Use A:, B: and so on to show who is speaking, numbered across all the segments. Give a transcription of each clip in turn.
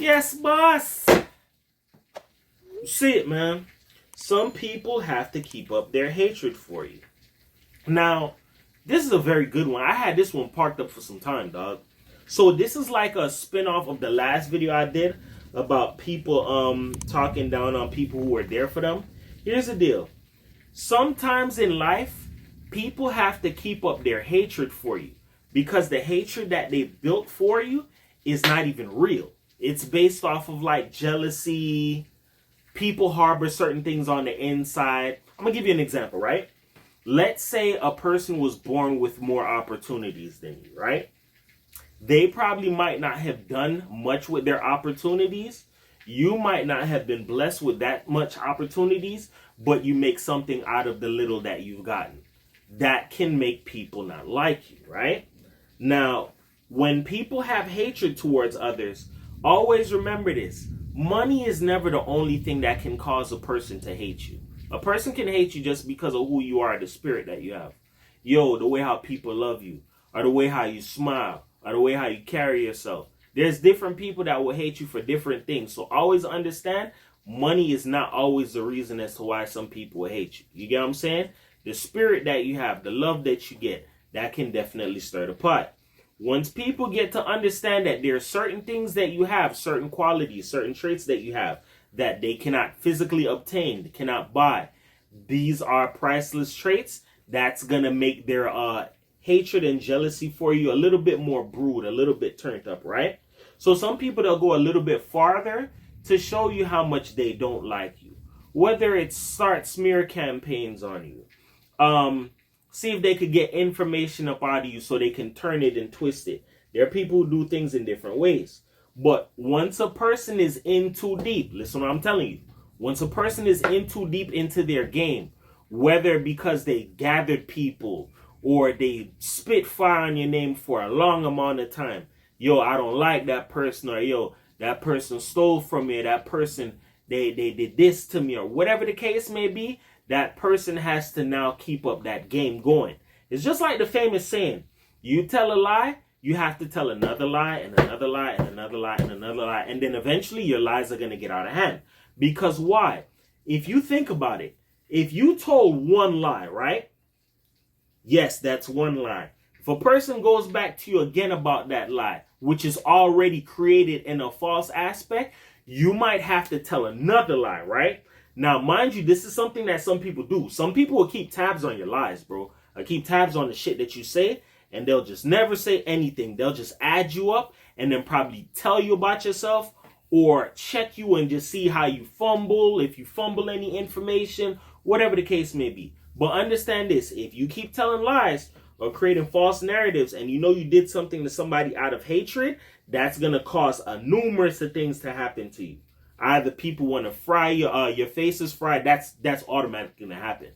A: Yes, boss. See it, man. Some people have to keep up their hatred for you. Now, this is a very good one. I had this one parked up for some time, dog. So this is like a spin-off of the last video I did about people talking down on people who were there for them. Here's the deal. Sometimes in life, people have to keep up their hatred for you because the hatred that they built for you is not even real. It's based off of like jealousy. People harbor certain things on the inside. I'm going to give you an example, right? Let's say a person was born with more opportunities than you, right? They probably might not have done much with their opportunities. You might not have been blessed with that much opportunities, but you make something out of the little that you've gotten. That can make people not like you, right? Now, when people have hatred towards others, always remember this. Money is never the only thing that can cause a person to hate you. A person can hate you just because of who you are, the spirit that you have. Yo, the way how people love you, or the way how you smile, or the way how you carry yourself. There's different people that will hate you for different things. So always understand, money is not always the reason as to why some people will hate you. You get what I'm saying? The spirit that you have, the love that you get, that can definitely stir the pot. Once people get to understand that there are certain things that you have, certain qualities, certain traits that you have, that they cannot physically obtain, cannot buy. These are priceless traits. That's going to make their hatred and jealousy for you a little bit more brewed, a little bit turned up, right? So some people, they'll go a little bit farther to show you how much they don't like you. Whether it's start smear campaigns on you. See if they could get information up out of you so they can turn it and twist it. There are people who do things in different ways. But once a person is in too deep, listen to what I'm telling you. Once a person is in too deep into their game, whether because they gathered people or they spit fire on your name for a long amount of time. Yo, I don't like that person, or yo, that person stole from me, or that person, they did this to me, or whatever the case may be, that person has to now keep up that game going. It's just like the famous saying, you tell a lie, you have to tell another lie, and another lie, and another lie, and another lie, and then eventually your lies are going to get out of hand. Because why? If you think about it, if you told one lie, right? Yes, that's one lie. If a person goes back to you again about that lie, which is already created in a false aspect, you might have to tell another lie, right? Now, mind you, this is something that some people do. Some people will keep tabs on your lies, bro. Or keep tabs on the shit that you say, and they'll just never say anything. They'll just add you up and then probably tell you about yourself or check you and just see how you fumble, if you fumble any information, whatever the case may be. But understand this, if you keep telling lies or creating false narratives and you know you did something to somebody out of hatred, that's going to cause a numerous of things to happen to you. Either people want to fry your face is fried, that's automatically going to happen.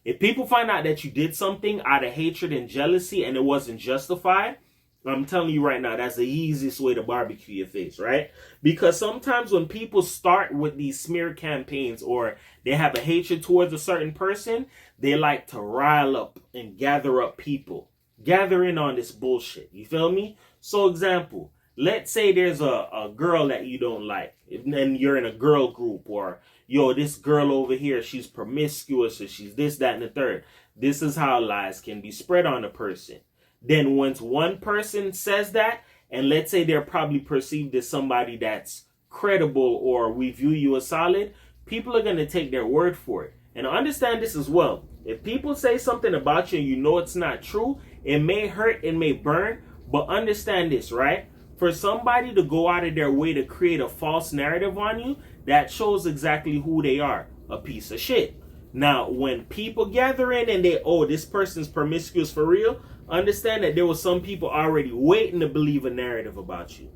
A: If people find out that you did something out of hatred and jealousy and it wasn't justified, I'm telling you right now, that's the easiest way to barbecue your face, right? Because sometimes when people start with these smear campaigns or they have a hatred towards a certain person, they like to rile up and gather up people. Gather in on this bullshit. You feel me? So example, let's say there's a girl that you don't like. And you're in a girl group or, yo, this girl over here, she's promiscuous or she's this, that, and the third. This is how lies can be spread on a person. Then once one person says that, and let's say they're probably perceived as somebody that's credible or we view you as solid, people are going to take their word for it. And understand this as well. If people say something about you and you know it's not true, it may hurt, it may burn, but understand this, right? For somebody to go out of their way to create a false narrative on you, that shows exactly who they are, a piece of shit. Now, when people gather in and this person's promiscuous for real, understand that there were some people already waiting to believe a narrative about you.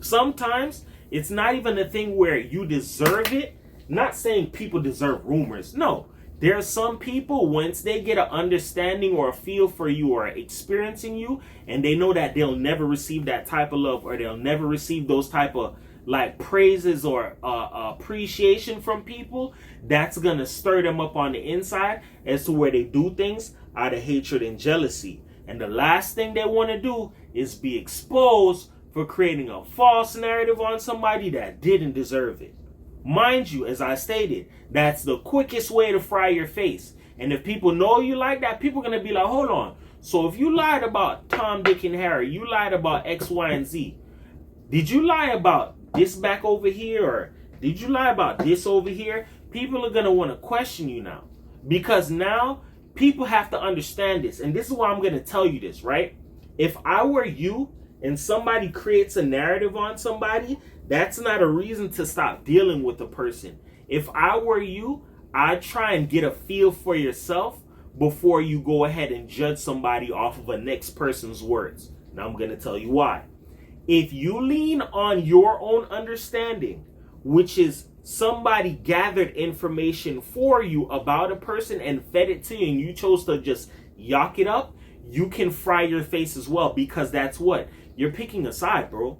A: Sometimes it's not even a thing where you deserve it. Not saying people deserve rumors. No, there are some people, once they get an understanding or a feel for you or experiencing you, and they know that they'll never receive that type of love or they'll never receive those type of like praises or appreciation from people, that's going to stir them up on the inside as to where they do things out of hatred and jealousy. And the last thing they want to do is be exposed for creating a false narrative on somebody that didn't deserve it. Mind you, as I stated, that's the quickest way to fry your face. And if people know you like that, people are going to be like, hold on. So if you lied about Tom, Dick, and Harry, you lied about X, Y, and Z. Did you lie about this back over here? Or did you lie about this over here? People are going to want to question you now. Because now people have to understand this. And this is why I'm going to tell you this, right? If I were you and somebody creates a narrative on somebody, that's not a reason to stop dealing with the person. If I were you, I'd try and get a feel for yourself before you go ahead and judge somebody off of a next person's words. Now I'm going to tell you why. If you lean on your own understanding, which is somebody gathered information for you about a person and fed it to you and you chose to just yuck it up, you can fry your face as well, because that's what? You're picking a side, bro.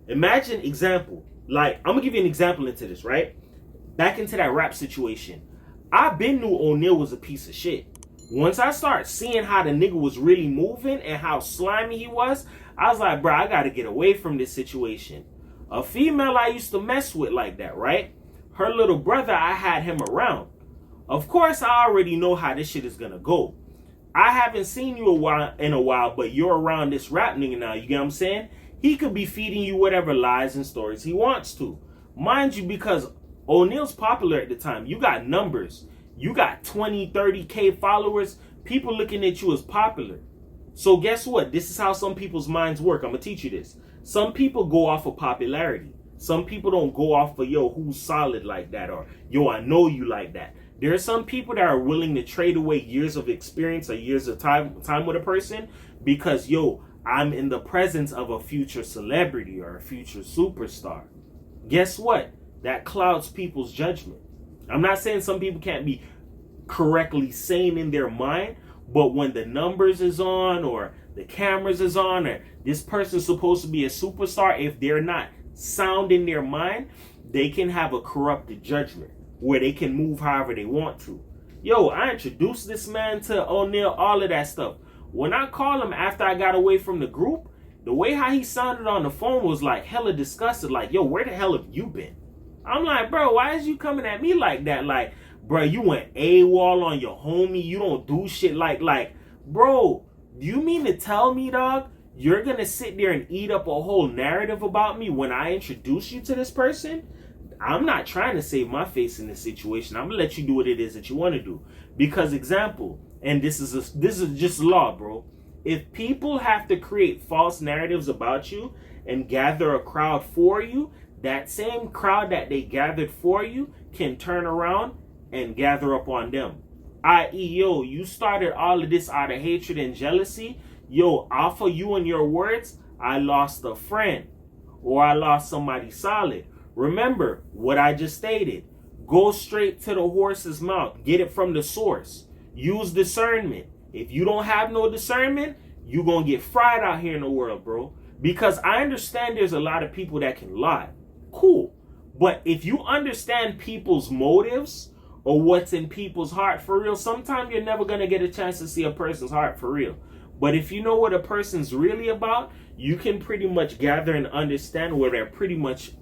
A: Imagine example. Like, I'm going to give you an example into this, right? Back into that rap situation. I been knew O'Neal was a piece of shit. Once I start seeing how the nigga was really moving and how slimy he was, I was like, bro, I got to get away from this situation. A female I used to mess with like that, right? Her little brother, I had him around. Of course, I already know how this shit is going to go. I haven't seen you in a while, but you're around this rap nigga now. You get what I'm saying? He could be feeding you whatever lies and stories he wants to. Mind you, because O'Neal's popular at the time. You got numbers. You got 20, 30K followers. People looking at you as popular. So guess what? This is how some people's minds work. I'm going to teach you this. Some people go off of popularity. Some people don't go off of, yo, who's solid like that, or, yo, I know you like that. There are some people that are willing to trade away years of experience or years of time with a person because, yo, I'm in the presence of a future celebrity or a future superstar. Guess what? That clouds people's judgment. I'm not saying some people can't be correctly sane in their mind, but when the numbers is on or the cameras is on or this person's supposed to be a superstar, if they're not sound in their mind, they can have a corrupted judgment where they can move however they want to. Yo, I introduced this man to O'Neal, all of that stuff. When I called him after I got away from the group, the way how he sounded on the phone was like hella disgusted. Like, yo, where the hell have you been? I'm like, bro, why is you coming at me like that? Like, bro, you went AWOL on your homie. You don't do shit like, bro, do you mean to tell me, dog, you're going to sit there and eat up a whole narrative about me when I introduce you to this person? I'm not trying to save my face in this situation. I'm going to let you do what it is that you want to do. Because example, and this is just law, bro. If people have to create false narratives about you and gather a crowd for you, that same crowd that they gathered for you can turn around and gather up on them. I.e., yo, you started all of this out of hatred and jealousy. Yo, off of you and your words, I lost a friend or I lost somebody solid. Remember what I just stated. Go straight to the horse's mouth. Get it from the source. Use discernment. If you don't have no discernment, you're going to get fried out here in the world, bro. Because I understand there's a lot of people that can lie. Cool. But if you understand people's motives or what's in people's heart for real, sometimes you're never going to get a chance to see a person's heart for real. But if you know what a person's really about, you can pretty much gather and understand where they're pretty much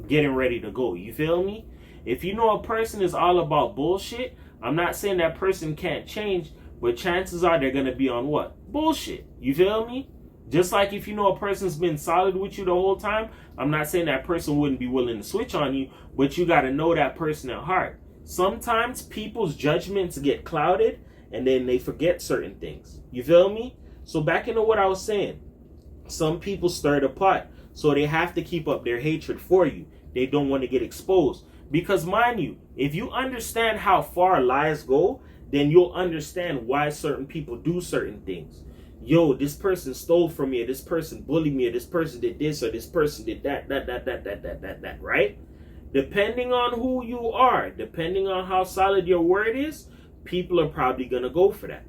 A: getting ready to go. You feel me? If you know a person is all about bullshit, I'm not saying that person can't change, but chances are they're going to be on what? Bullshit. You feel me? Just like if you know a person's been solid with you the whole time, I'm not saying that person wouldn't be willing to switch on you, but you got to know that person at heart. Sometimes people's judgments get clouded and then they forget certain things. You feel me? So back into what I was saying, some people stir the pot, so they have to keep up their hatred for you. They don't want to get exposed. Because mind you, if you understand how far lies go, then you'll understand why certain people do certain things. Yo, this person stole from me, or this person bullied me, or this person did this, or this person did that, right? Depending on who you are, depending on how solid your word is, people are probably going to go for that.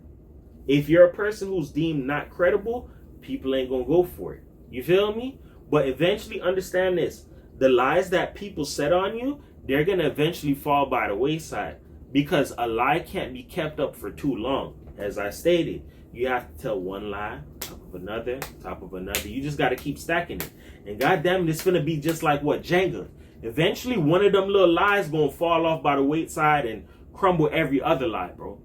A: If you're a person who's deemed not credible, people ain't going to go for it. You feel me? But eventually understand this. The lies that people said on you, they're going to eventually fall by the wayside. Because a lie can't be kept up for too long. As I stated, you have to tell one lie, of another, top of another. You just got to keep stacking it. And goddamn, it's gonna be just like what, Jenga. Eventually, one of them little lies gonna fall off by the wayside and crumble every other lie, bro.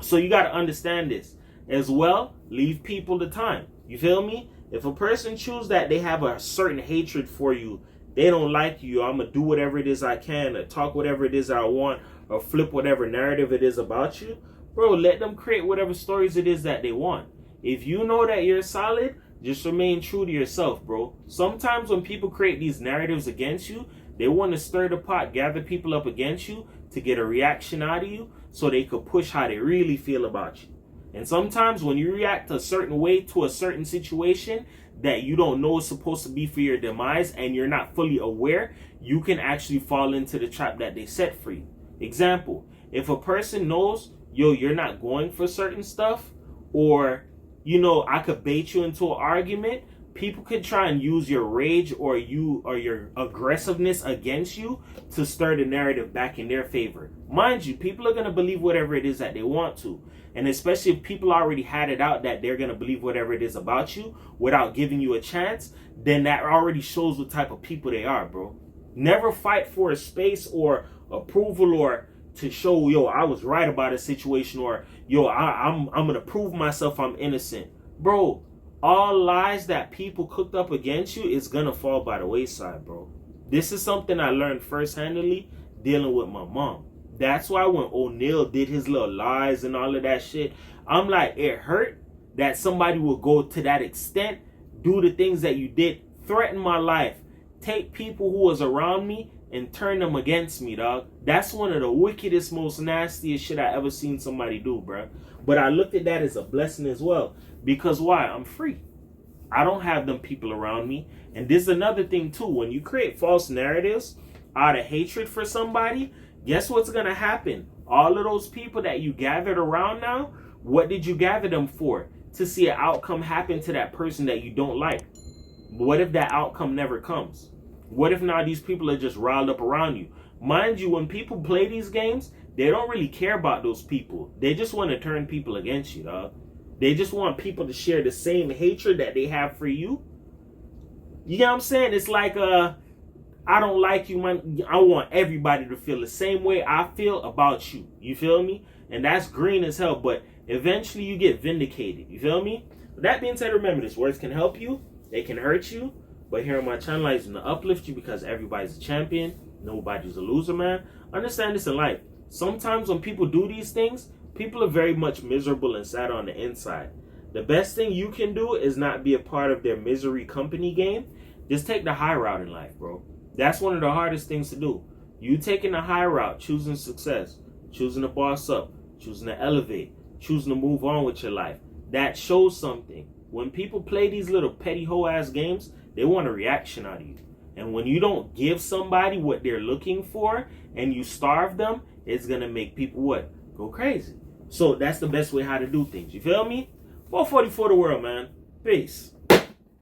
A: So you got to understand this as well. Leave people the time. You feel me? If a person chooses that they have a certain hatred for you, they don't like you, I'm gonna do whatever it is I can, or talk whatever it is I want, or flip whatever narrative it is about you, bro, let them create whatever stories it is that they want. If you know that you're solid, just remain true to yourself, bro. Sometimes when people create these narratives against you, they want to stir the pot, gather people up against you to get a reaction out of you so they could push how they really feel about you. And sometimes when you react a certain way to a certain situation that you don't know is supposed to be for your demise and you're not fully aware, you can actually fall into the trap that they set for you. Example, if a person knows, yo, you're not going for certain stuff, or, you know, I could bait you into an argument, people could try and use your rage or your aggressiveness against you to stir the narrative back in their favor. Mind you, people are going to believe whatever it is that they want to. And especially if people already had it out that they're going to believe whatever it is about you without giving you a chance, then that already shows what type of people they are, bro. Never fight for a space or approval or to show, yo, I was right about a situation, or, yo, I'm going to prove myself I'm innocent. Bro, all lies that people cooked up against you is going to fall by the wayside, bro. This is something I learned first-handedly dealing with my mom. That's why when O'Neal did his little lies and all of that shit, I'm like, it hurt that somebody would go to that extent, do the things that you did, threaten my life, take people who was around me and turn them against me, dog. That's one of the wickedest, most nastiest shit I ever seen somebody do, bro. But I looked at that as a blessing as well. Because why? I'm free. I don't have them people around me. And this is another thing too. When you create false narratives out of hatred for somebody, guess what's going to happen? All of those people that you gathered around now, what did you gather them for? To see an outcome happen to that person that you don't like. What if that outcome never comes? What if now these people are just riled up around you? Mind you, when people play these games, they don't really care about those people. They just want to turn people against you, dog. They just want people to share the same hatred that they have for you. You know what I'm saying? It's like, I don't like you, man. I want everybody to feel the same way I feel about you. You feel me? And that's green as hell, but eventually you get vindicated. You feel me? With that being said, remember this. Words can help you. They can hurt you. But here on my channel, I'm going to uplift you because everybody's a champion. Nobody's a loser, man. Understand this in life. Sometimes when people do these things, people are very much miserable and sad on the inside. The best thing you can do is not be a part of their misery company game. Just take the high route in life, bro. That's one of the hardest things to do. You taking the high route, choosing success, choosing to boss up, choosing to elevate, choosing to move on with your life. That shows something. When people play these little petty hoe ass games, they want a reaction out of you. And when you don't give somebody what they're looking for and you starve them, it's going to make people what? Go crazy. So that's the best way how to do things. You feel me? 444 the world, man. Peace.